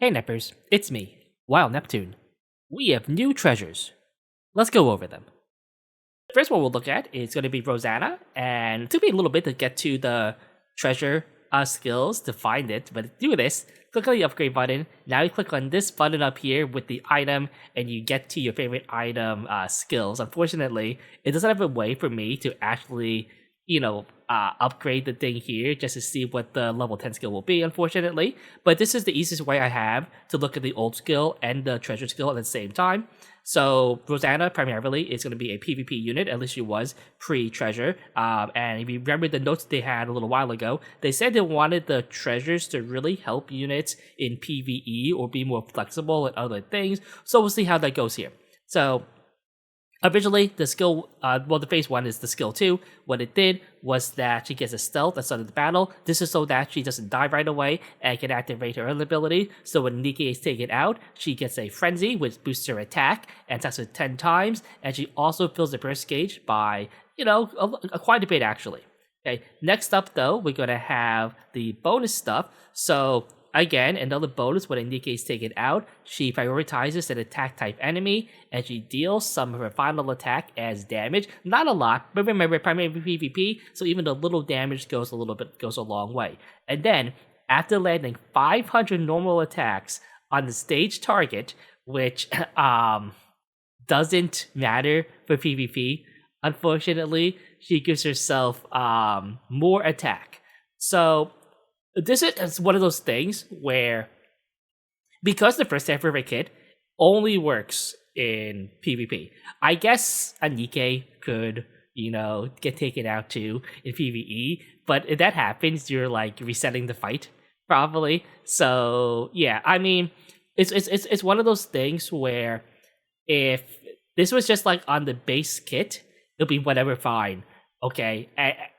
Hey Neppers, it's me, Wild Neptune. We have new treasures. Let's go over them. The first one we'll look at is going to be Rosanna, and it took me a little bit to get to the treasure skills to find it, but to do this, click on the upgrade button. Now you click on this button up here with the item, and you get to your favorite item skills. Unfortunately, it doesn't have a way for me to actually, upgrade the thing here just to see what the level 10 skill will be, unfortunately. But this is the easiest way I have to look at the old skill and the treasure skill at the same time. So Rosanna primarily is going to be a PvP unit, at least she was pre-treasure. And if you remember the notes they had a little while ago, they said they wanted the treasures to really help units in PvE or be more flexible and other things. So we'll see how that goes here. So originally, the skill, the phase 1 is the skill 2. What it did was that she gets a stealth at the start of the battle. This is so that she doesn't die right away and can activate her other ability. So when Nikke is taken out, she gets a frenzy, which boosts her attack and attacks her 10 times. And she also fills the burst gauge by, quite a bit actually. Okay, next up though, we're going to have the bonus stuff. So again, another bonus when Nikke is taken out, she prioritizes an attack type enemy, and she deals some of her final attack as damage. Not a lot, but remember, primarily PvP, so even a little damage goes a long way. And then, after landing 500 normal attacks on the stage target, which doesn't matter for PvP, unfortunately, she gives herself more attack. So this is one of those things where, because the first ever kit only works in PvP, I guess a Nikke could, get taken out too in PvE, but if that happens, you're like resetting the fight, probably. So yeah, I mean, it's one of those things where if this was just like on the base kit, it'll be whatever, fine, okay,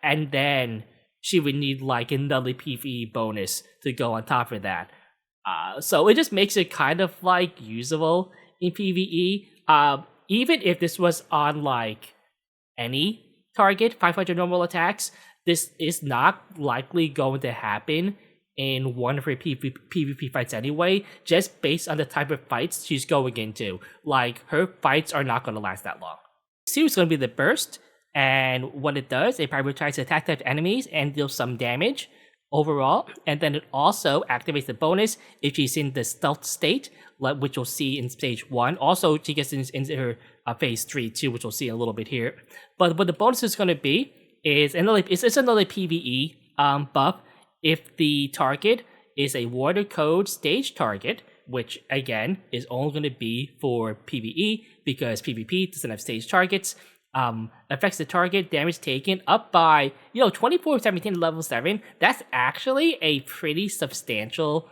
and then she would need like another PvE bonus to go on top of that. So it just makes it kind of like usable in PvE. Even if this was on like any target, 500 normal attacks, this is not likely going to happen in one of her PvP fights anyway, just based on the type of fights she's going into. Like, her fights are not going to last that long. See what's going to be the burst. And what it does, it prioritizes attack type enemies and deals some damage overall. And then it also activates the bonus if she's in the stealth state, which you'll see in stage 1. Also, she gets into her phase 3 too, which we'll see a little bit here. But what the bonus is going to be is another PvE buff if the target is a water code stage target, which again is only going to be for PvE because PvP doesn't have stage targets. Affects the target, damage taken up by 24-17 level 7. That's actually a pretty substantial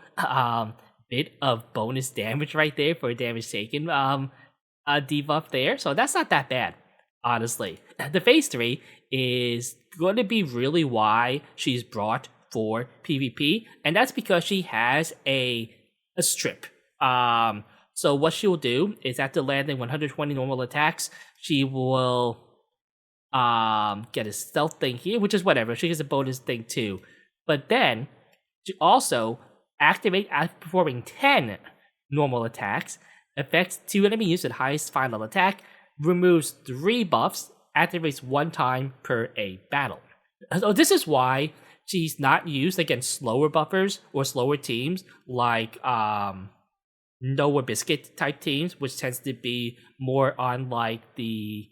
bit of bonus damage right there for damage taken debuff there. So that's not that bad, honestly. The phase 3 is going to be really why she's brought for PvP, and that's because she has a strip. So what she'll do is after landing 120 normal attacks, she will get a stealth thing here, which is whatever. She gets a bonus thing too. But then she also activate after performing 10 normal attacks, affects 2 enemy units at highest final attack, removes 3 buffs, activates 1 time per a battle. So this is why she's not used against slower buffers or slower teams like Noah Biscuit type teams, which tends to be more on like the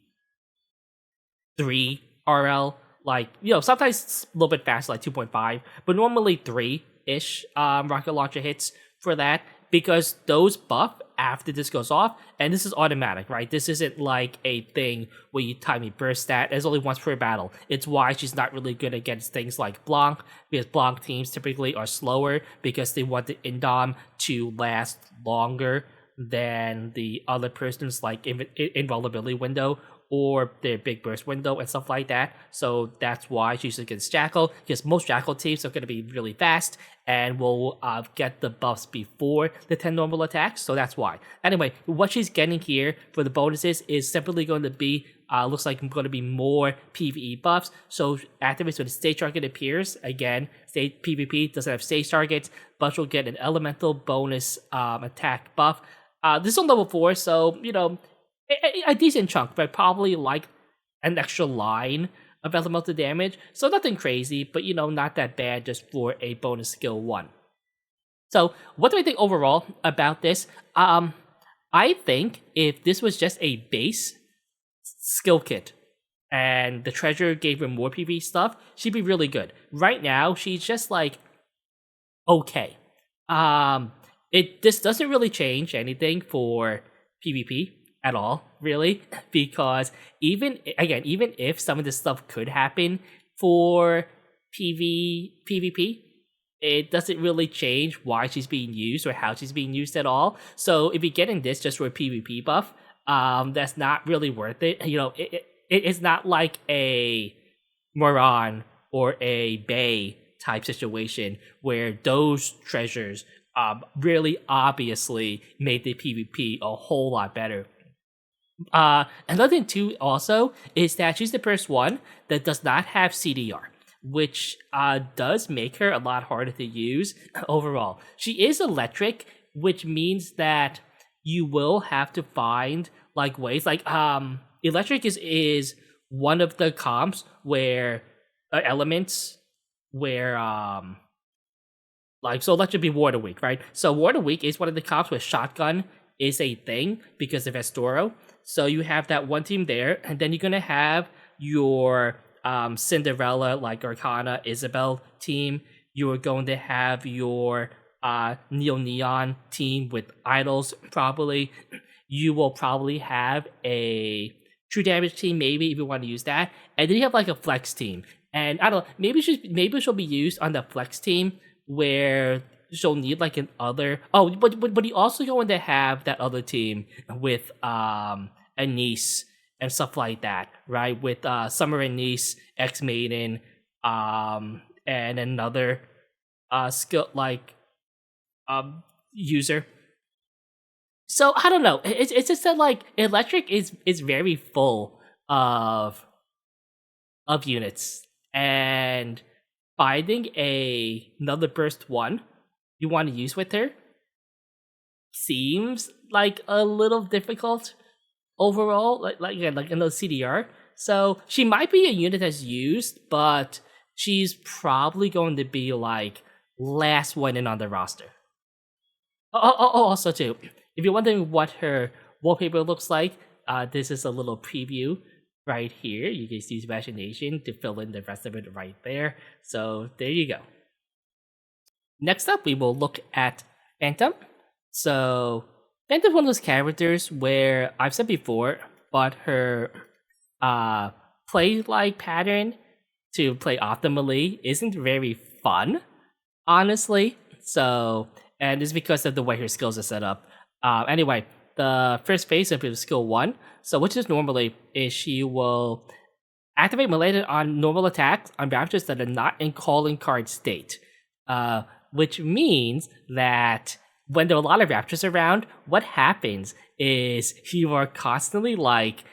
3 RL, like, sometimes a little bit faster, like 2.5, but normally 3-ish rocket launcher hits for that, because those buff after this goes off, and this is automatic, right? This isn't like a thing where you time a burst stat. It's only once per battle. It's why she's not really good against things like Blanc, because Blanc teams typically are slower because they want the Indom to last longer than the other person's like invulnerability window or their big burst window and stuff like that. So that's why she's against Jackal, because most Jackal teams are going to be really fast and will get the buffs before the 10 normal attacks. So that's why. Anyway, what she's getting here for the bonuses is simply going to be looks like going to be more PvE buffs. So activates when the stage target appears. Again, stage PvP doesn't have stage targets, but she'll get an elemental bonus attack buff. This is on level 4, so a decent chunk, but probably like an extra line of elemental damage. So nothing crazy, but not that bad just for a bonus skill 1. So what do I think overall about this? I think if this was just a base skill kit and the treasure gave her more PvP stuff, she'd be really good. Right now, she's just like okay. This doesn't really change anything for PvP at all, really, because even if some of this stuff could happen for PvP, it doesn't really change why she's being used or how she's being used at all. So if you're getting this just for a PvP buff, that's not really worth it. It's not like a Moran or a Bay type situation where those treasures really obviously made the PvP a whole lot better. Another thing too also is that she's the first one that does not have CDR, which does make her a lot harder to use overall. She is electric, which means that you will have to find like ways like electric is one of the comps where elements where so electric be water weak, right? So water weak is one of the comps where shotgun is a thing because of Estoro. So you have that one team there, and then you're gonna have your Cinderella, like Arcana, Isabel team. You're going to have your Neon team with idols, probably. You will probably have a true damage team, maybe, if you want to use that. And then you have like a flex team. And I don't know, maybe she'll be used on the flex team where she'll need like an other. Oh, but you also going to have that other team with Anise and stuff like that, right? With Summer Anise, X Maiden, and another skill like user. So I don't know. It's just that like electric is very full of units, and finding another burst one you want to use with her seems like a little difficult overall. Like in the CDR. So she might be a unit that's used, but she's probably going to be like last one in on the roster. Also too, if you're wondering what her wallpaper looks like, this is a little preview right here. You can use imagination to fill in the rest of it right there. So there you go. Next up, we will look at Phantom. So Phantom's one of those characters where I've said before, but her play-like pattern to play optimally isn't very fun, honestly. So, and it's because of the way her skills are set up. Anyway, the first phase of skill 1, so which is normally is she will activate melee on normal attacks on raptors that are not in calling card state, which means that when there are a lot of raptors around, what happens is you are constantly like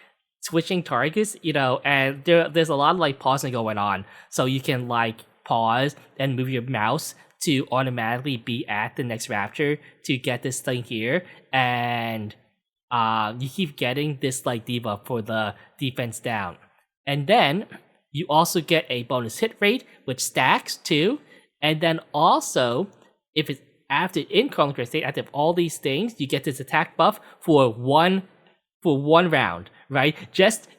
switching targets, and there's a lot of like pausing going on, so you can like pause and move your mouse to automatically be at the next rapture to get this thing here, and you keep getting this like debuff for the defense down. And then you also get a bonus hit rate, which stacks too. And then also, if it's after in Chronicler State, after all these things, you get this attack buff for one round, right?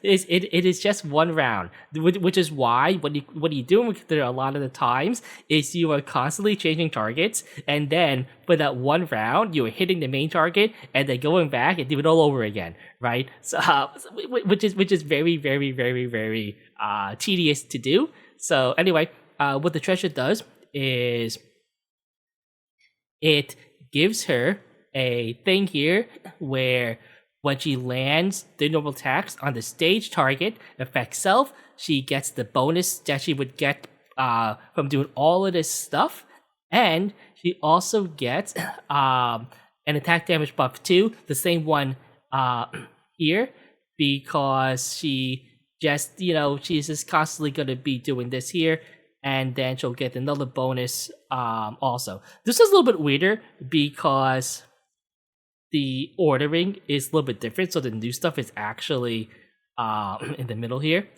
It is just one round, which is why what you do there a lot of the times is you are constantly changing targets, and then for that one round you are hitting the main target and then going back and do it all over again, right? So which is very very very very tedious to do. So anyway, what the treasure does is it gives her a thing here where When she lands the normal attacks on the stage target, affects self, she gets the bonus that she would get from doing all of this stuff. And she also gets an attack damage buff too, the same one here, because she just, she's just constantly going to be doing this here. And then she'll get another bonus also. This is a little bit weirder because the ordering is a little bit different, so the new stuff is actually in the middle here.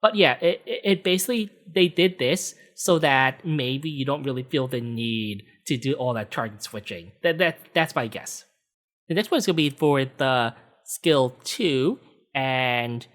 But yeah, it basically, they did this so that maybe you don't really feel the need to do all that target switching. That's my guess. The next one is going to be for the skill 2, and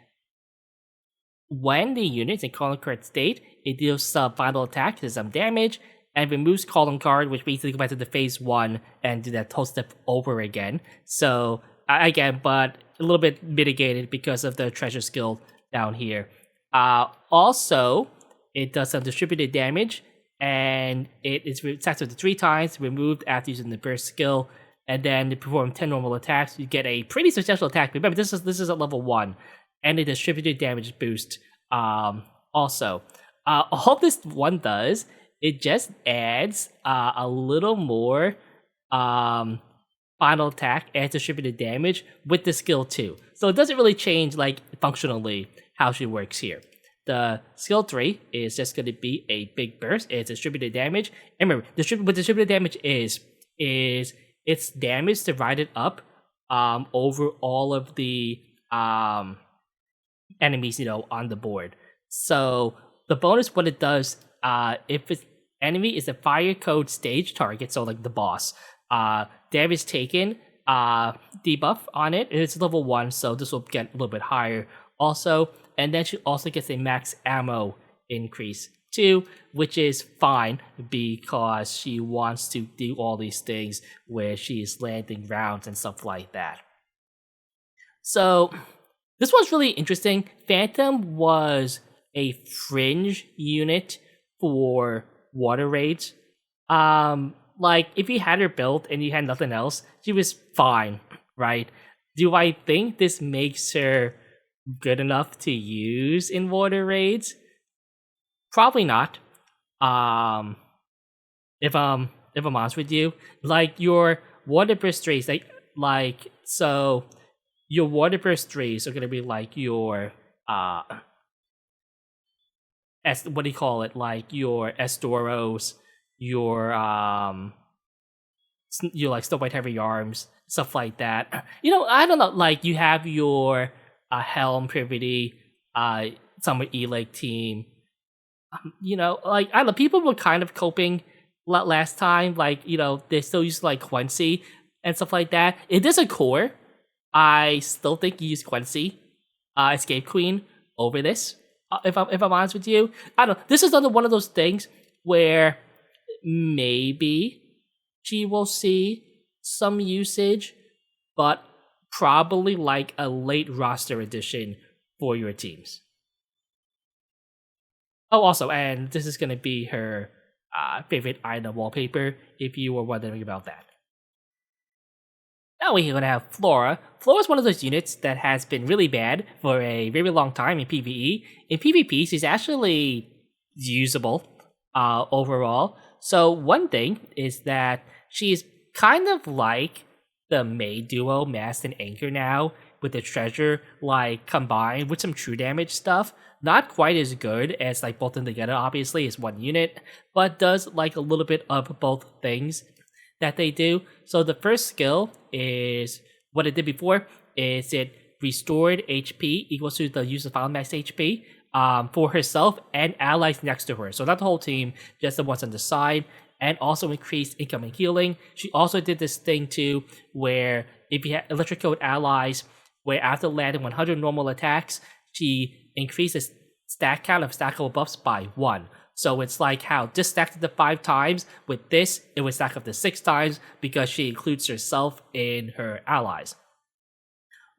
when the unit's in column card state, it deals some final attack to some damage, and removes column card, which basically go back to the phase 1 and do that whole step over again. So, again, but a little bit mitigated because of the treasure skill down here. Also, it does some distributed damage, and it is attacked with 3 times, removed after using the burst skill, and then to perform 10 normal attacks, you get a pretty substantial attack. Remember, this is at level 1, and a distributed damage boost also. All this one does, it just adds a little more final attack and distributed damage with the skill 2. So it doesn't really change, like, functionally how she works here. The skill 3 is just going to be a big burst. It's distributed damage. And remember, what distributed damage is it's damage divided up over all of the enemies, on the board. So the bonus, what it does, if its enemy is a fire code stage target, so like the boss, damage taken, debuff on it, and it's level 1, so this will get a little bit higher also. And then she also gets a max ammo increase too, which is fine because she wants to do all these things where she's landing rounds and stuff like that. So this one's really interesting. Phantom was a fringe unit for water raids. Like, if you had her built and you had nothing else, she was fine, right? Do I think this makes her good enough to use in water raids? Probably not. If I'm honest with you, like, your water burst trees, like so your water burst trees are gonna be like your what do you call it? Like your Estoros, your like Snow White Heavy Arms, stuff like that. I don't know. Like, you have your Helm Privity, Summer E-Lake team. Like, I don't know, people were kind of coping last time. Like, they still use like Quincy and stuff like that. It is a core. I still think you use Quincy, Escape Queen over this. If I'm honest with you, I don't know. This is another one of those things where maybe she will see some usage, but probably like a late roster addition for your teams. Oh, also, and this is going to be her favorite item wallpaper, if you were wondering about that. Now we're going to have Flora. Flora is one of those units that has been really bad for a very long time in PvE. In PvP, she's actually usable overall. So one thing is that she's kind of like the May duo, Mast and Anchor now, with the treasure, like, combined with some true damage stuff. Not quite as good as, like, both of them together, obviously, as one unit, but does, like, a little bit of both things that they do. So the first skill is what it did before, is it restored HP equals to the user's final max HP for herself and allies next to her. So not the whole team, just the ones on the side, and also increased incoming healing. She also did this thing too, where if you had electric code allies, where after landing 100 normal attacks, she increases stack count of stackable buffs by 1. So it's like how this stacked to 5 times. With this, it would stack up to 6 times because she includes herself in her allies.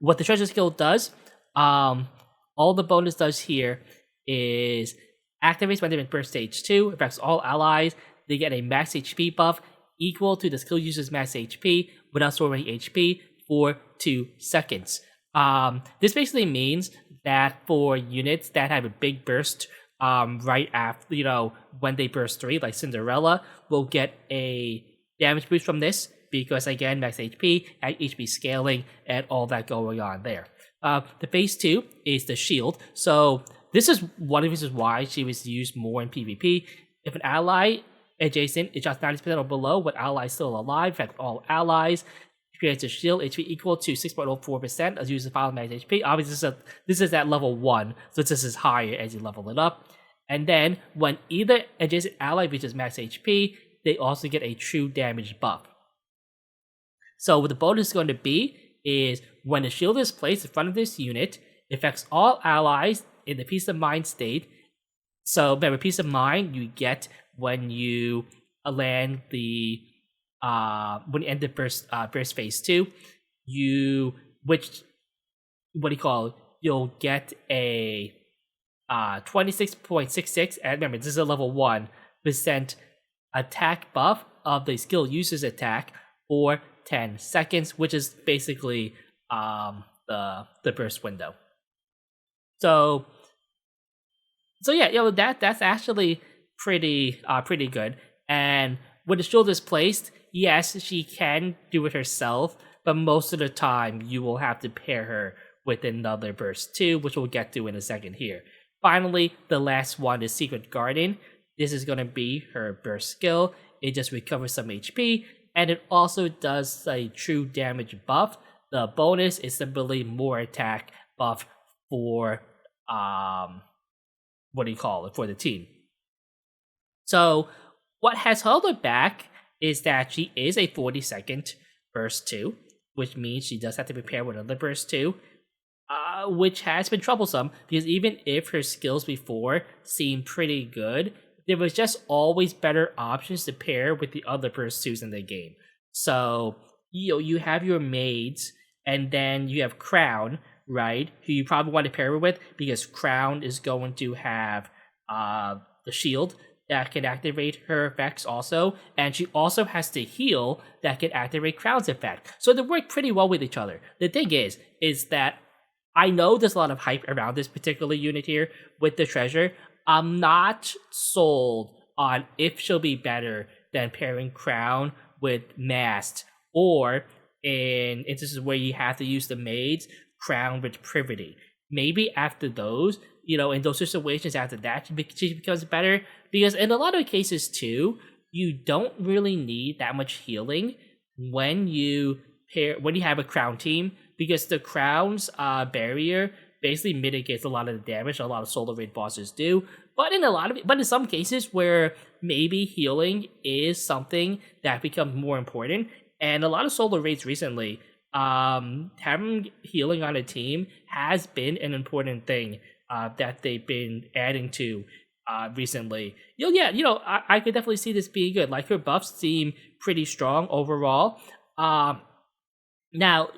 What the treasure skill does, all the bonus does here is activates when they're in burst stage 2, affects all allies. They get a max HP buff equal to the skill user's max HP without storing HP for 2 seconds. This basically means that for units that have a big burst right after, when they burst 3, like Cinderella, will get a damage boost from this because, again, max HP, HP scaling, and all that going on there. The phase 2 is the shield. So this is one of the reasons why she was used more in PvP. If an ally adjacent is just 90% or below, with allies still alive, in fact, all allies, creates a shield, HP equal to 6.04% as using final max HP. Obviously, this is at level 1, so this is higher as you level it up. And then, when either adjacent ally reaches max HP, they also get a true damage buff. So what the bonus is going to be is when the shield is placed in front of this unit, it affects all allies in the peace of mind state. So remember, peace of mind you get when you land the when you end the burst phase 2, you'll get a 26.66, and remember, this is a level 1% attack buff of the skill user's attack for 10 seconds, which is basically the burst window. So yeah, that's actually pretty good. And when the shield is placed, yes, she can do it herself, but most of the time you will have to pair her with another burst too, which we'll get to in a second here. Finally, the last one is Secret Garden. This is going to be her burst skill. It just recovers some HP, and it also does a true damage buff. The bonus is simply more attack buff for for the team. So what has held her back is that she is a 40-second burst 2, which means she does have to prepare with another burst 2, which has been troublesome because even if her skills before seemed pretty good, there was just always better options to pair with the other burst 2s in the game. So you have your maids, and then you have Crown, right, who you probably want to pair with because Crown is going to have the shield that can activate her effects also, and she also has to heal that can activate Crown's effect. So they work pretty well with each other. The thing is that I know there's a lot of hype around this particular unit here with the treasure. I'm not sold on if she'll be better than pairing Crown with Mast, or in instances where you have to use the maids, Crown with Privity. Maybe after those, in those situations after that, she becomes better. Because in a lot of cases too, you don't really need that much healing when you have a Crown team, because the Crown's barrier basically mitigates a lot of the damage a lot of Solar Raid bosses do. But in some cases where maybe healing is something that becomes more important, and a lot of Solar Raids recently, having healing on a team has been an important thing that they've been adding to recently. I could definitely see this being good. Like, her buffs seem pretty strong overall. Now,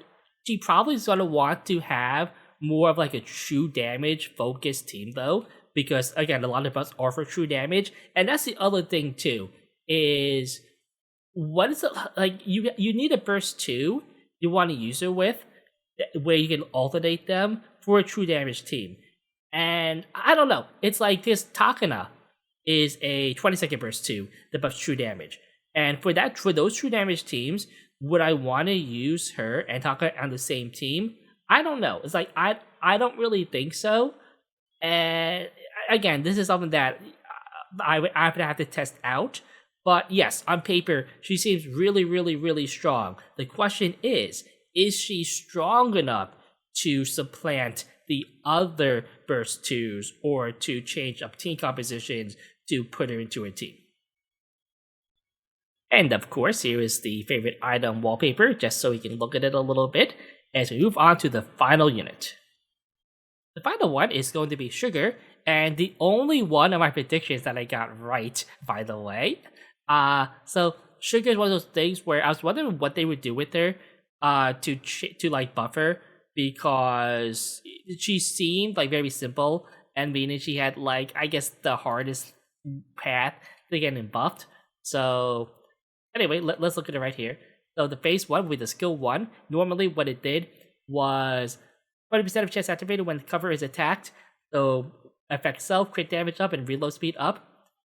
she probably is going to want to have more of like a true damage focused team though, because again, a lot of buffs are for true damage, and that's the other thing too. Is what is it like? You need a burst 2 you want to use her with, where you can alternate them for a true damage team. And I don't know. It's like this Takana is a 20-second burst 2 that buffs true damage. And for those true damage teams, would I want to use her and Takana on the same team? I don't know. It's like I don't really think so. And again, this is something that I would have to test out. But yes, on paper, she seems really, really, really strong. The question is she strong enough to supplant the other burst 2s, or to change up team compositions to put her into a team? And of course, here is the favorite item wallpaper, just so we can look at it a little bit as we move on to the final unit. The final one is going to be Sugar, and the only one of my predictions that I got right, by the way. So Sugar is one of those things where I was wondering what they would do with her to like buff her, because she seemed like very simple, and meaning she had like, I guess, the hardest path to getting buffed. So anyway, let's look at it right here. So the phase 1 with the skill 1, normally what it did was 20% of chance activated when the cover is attacked. So affect self, crit damage up, and reload speed up.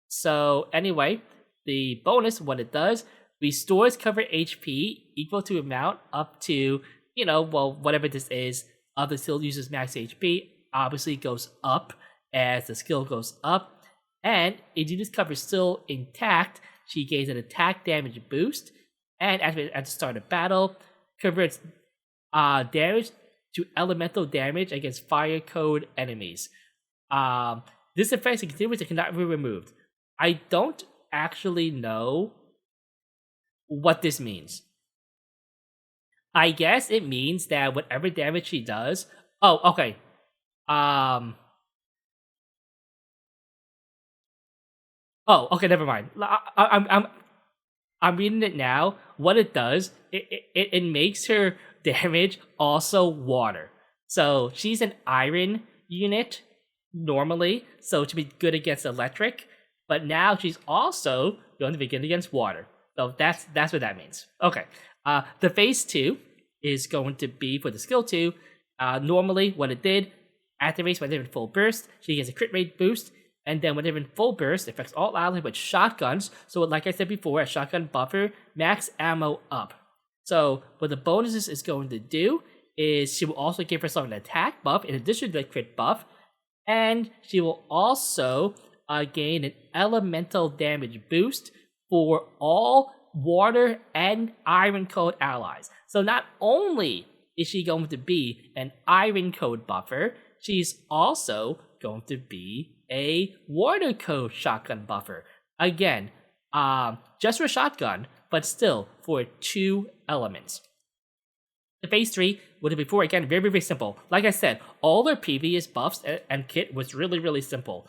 So anyway, the bonus, what it does, restores cover HP equal to amount up to, whatever this is, other still uses max HP, obviously goes up as the skill goes up. And if Yuna's cover is still intact, she gains an attack damage boost. And at the start of battle, converts damage to elemental damage against fire code enemies. This effect is continuous and cannot be removed. I don't actually know what this means. I guess it means that whatever damage she does. Oh, okay. Oh, okay. Never mind. I'm reading it now. What it does, it makes her damage also water. So she's an iron unit normally, so to be good against electric. But now she's also going to be good against water. So that's what that means. Okay. The phase 2 is going to be for the skill 2. Normally, what it did, activates when they're in full burst. She gets a crit rate boost. And then when they're in full burst, it affects all allies with shotguns. So like I said before, a shotgun buffer, max ammo up. So what the bonuses is going to do is she will also give herself an attack buff in addition to the crit buff. And she will also gain an elemental damage boost for all water and iron code allies. So not only is she going to be an iron code buffer, she's also going to be a water code shotgun buffer. Again, just for shotgun, but still for 2 elements. The phase 3, with it before, again, very, very simple. Like I said, all their previous buffs and kit was really, really simple.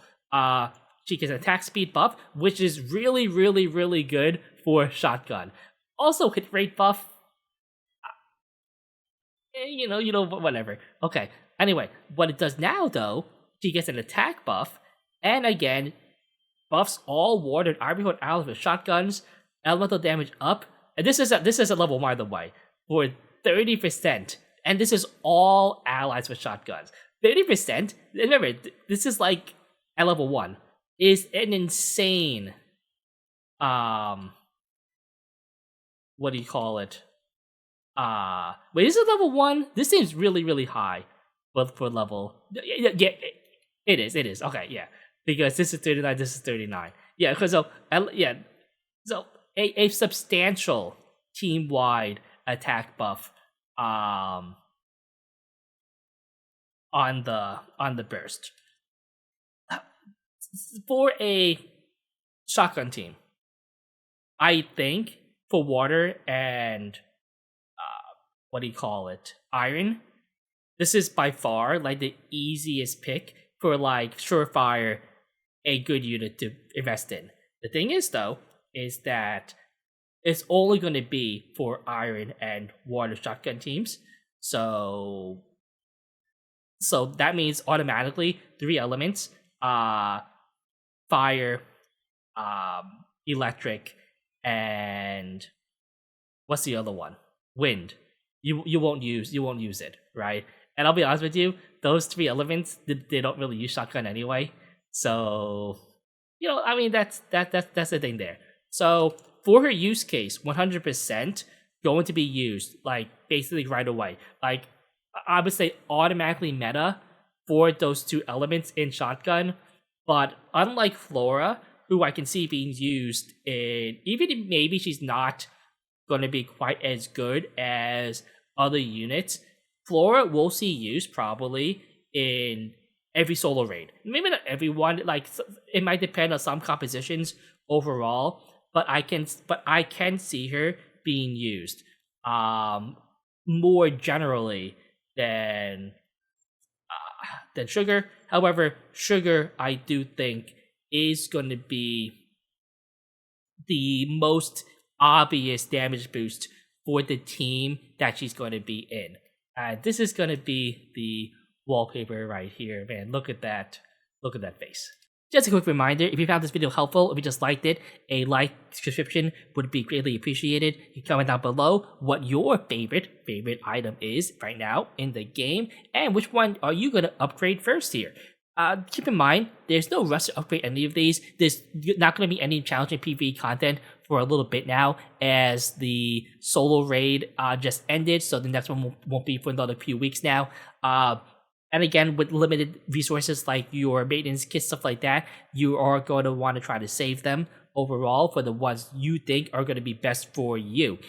She gets an attack speed buff, which is really, really, really good for shotgun. Also, hit rate buff. Whatever. Okay. Anyway, what it does now, though, she gets an attack buff, and again, buffs all water and iron code allies with shotguns, elemental damage up. And this is a level 1, by the way, for 30%. And this is all allies with shotguns. 30%. Remember, this is like at level 1. Is an insane what do you call it? Wait, is it level 1? This seems really, really high for level. Yeah, it is. Okay, yeah. Because this is 39, this is 39. Yeah, because so a substantial team-wide attack buff on the burst. For a shotgun team, I think for water and what do you call it? Iron. This is by far like the easiest pick for like surefire a good unit to invest in. The thing is though, is that it's only going to be for iron and water shotgun teams. So that means automatically 3 elements, fire, electric, and what's the other one? Wind. You won't use it, right? And I'll be honest with you, those 3 elements they don't really use shotgun anyway. So I mean that's the thing there. So for her use case, 100% going to be used like basically right away. Like I would say automatically meta for those 2 elements in shotgun. But unlike Flora, who I can see being used in, even if maybe she's not going to be quite as good as other units, Flora will see use probably in every solo raid. Maybe not everyone, like it might depend on some compositions overall, but I can see her being used more generally than Sugar. However, Sugar, I do think, is going to be the most obvious damage boost for the team that she's going to be in. This is going to be the wallpaper right here. Man, look at that. Look at that face. Just a quick reminder, if you found this video helpful, if you just liked it, a like, subscription would be greatly appreciated. You can comment down below what your favorite item is right now in the game, and which one are you going to upgrade first here. Keep in mind, there's no rush to upgrade any of these. There's not going to be any challenging PvE content for a little bit now, as the solo raid just ended, so the next one won't be for another few weeks now. And again, with limited resources like your maintenance kits, stuff like that, you are going to want to try to save them overall for the ones you think are going to be best for you.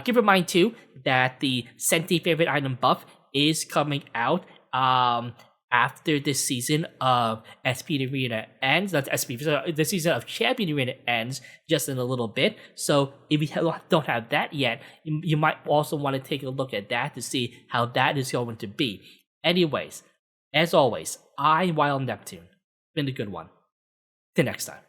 Keep in mind too that the Centi favorite item buff is coming out after this season of SP Arena ends. That's SP. So the season of Champion Arena ends just in a little bit. So if you don't have that yet, you might also want to take a look at that to see how that is going to be. Anyways, as always, I'm Wild Neptune. Been a good one. Till next time.